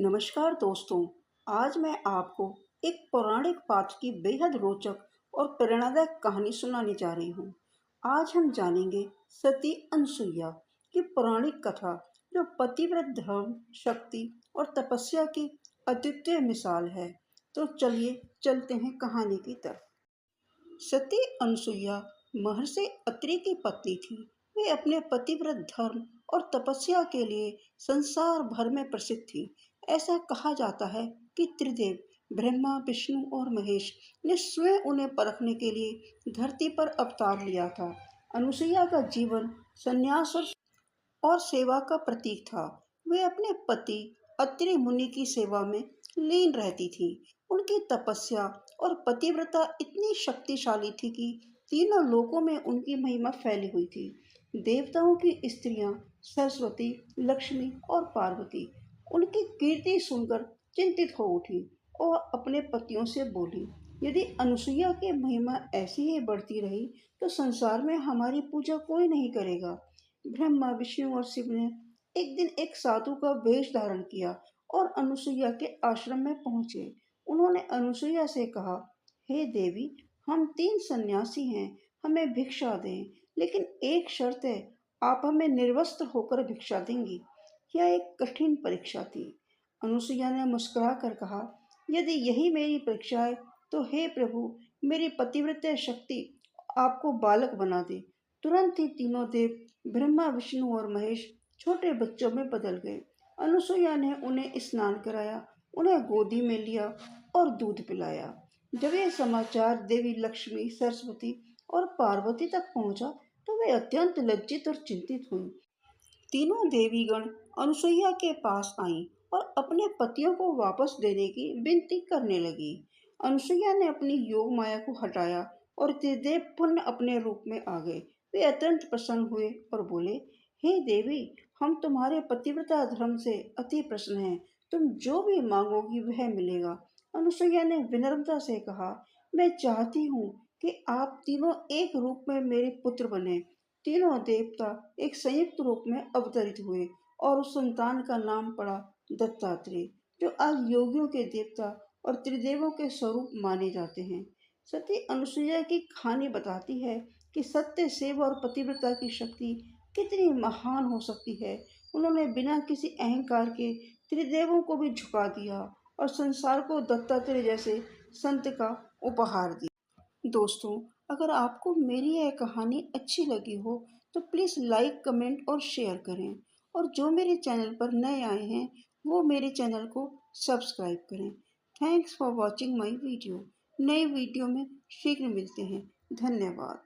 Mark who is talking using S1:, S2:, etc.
S1: नमस्कार दोस्तों। आज मैं आपको एक पौराणिक पात्र की बेहद रोचक और प्रेरणादायक कहानी सुनाने जा रही हूँ। आज हम जानेंगे सती अनसुईया की पौराणिक कथा, जो पतिव्रत धर्म, शक्ति और तपस्या की अद्वितीय मिसाल है। तो चलिए चलते हैं कहानी की तरफ। सती अनसुईया महर्षि अत्रि की पत्नी थी। वे अपने पतिव्रत धर्म और तपस्या के लिए संसार भर में प्रसिद्ध थी। ऐसा कहा जाता है कि त्रिदेव ब्रह्मा, विष्णु और महेश ने स्वयं उन्हें परखने के लिए धरती पर अवतार लिया था। अनुसुईया का जीवन संन्यास और सेवा का प्रतीक था। वे अपने पति अत्रि मुनि की सेवा में लीन रहती थी। उनकी तपस्या और पतिव्रता इतनी शक्तिशाली थी कि तीनों लोकों में उनकी महिमा फैली हुई थी। देवताओं की स्त्रियां सरस्वती, लक्ष्मी और पार्वती उनकी कीर्ति सुनकर चिंतित हो उठी और अपने पतियों से बोली, यदि अनुसुईया की महिमा ऐसी ही बढ़ती रही तो संसार में हमारी पूजा कोई नहीं करेगा। ब्रह्मा, विष्णु और शिव ने एक दिन एक साधु का वेश धारण किया और अनुसुईया के आश्रम में पहुंचे। उन्होंने अनुसुईया से कहा, हे देवी, हम 3 सन्यासी हैं, हमें भिक्षा दें, लेकिन एक शर्त है, आप हमें निर्वस्त्र होकर भिक्षा देंगी। यह एक कठिन परीक्षा थी। अनुसुईया ने मुस्कुरा कर कहा, यदि यही मेरी परीक्षा है तो हे प्रभु, मेरी पतिव्रता शक्ति आपको बालक बना दे। तुरंत ही तीनों देव ब्रह्मा, विष्णु और महेश छोटे बच्चों में बदल गए। अनुसुईया ने उन्हें स्नान कराया, उन्हें गोदी में लिया और दूध पिलाया। जब यह समाचार देवी लक्ष्मी, सरस्वती और पार्वती तक पहुंचा तो वे अत्यंत लज्जित और चिंतित हुई। तीनों देवीगण अनुसुईया के पास आईं और अपने पतियों को वापस देने की विनती करने लगी। अनुसुईया ने अपनी योग माया को हटाया और त्रिदेव पुनः अपने रूप में आ गए। वे अत्यंत प्रसन्न हुए और बोले, हे देवी, हम तुम्हारे पतिव्रता धर्म से अति प्रसन्न हैं। तुम जो भी मांगोगी वह मिलेगा। अनुसुईया ने विनम्रता से कहा, मैं चाहती हूँ कि आप तीनों एक रूप में मेरे पुत्र बने। तीनों देवता एक संयुक्त रूप में अवतरित हुए और उस संतान का नाम पड़ा दत्तात्रेय, जो आज योगियों के देवता और त्रिदेवों के स्वरूप माने जाते हैं। सती अनसुईया की कहानी बताती है कि सत्य, सेवा और पतिव्रता की शक्ति कितनी महान हो सकती है। उन्होंने बिना किसी अहंकार के त्रिदेवों को भी झुका दिया और संसार को दत्तात्रेय जैसे संत का उपहार दिया। दोस्तों, अगर आपको मेरी यह कहानी अच्छी लगी हो तो प्लीज़ लाइक, कमेंट और शेयर करें। और जो मेरे चैनल पर नए आए हैं वो मेरे चैनल को सब्सक्राइब करें। Thanks for watching my video. नए वीडियो में शीघ्र मिलते हैं। धन्यवाद।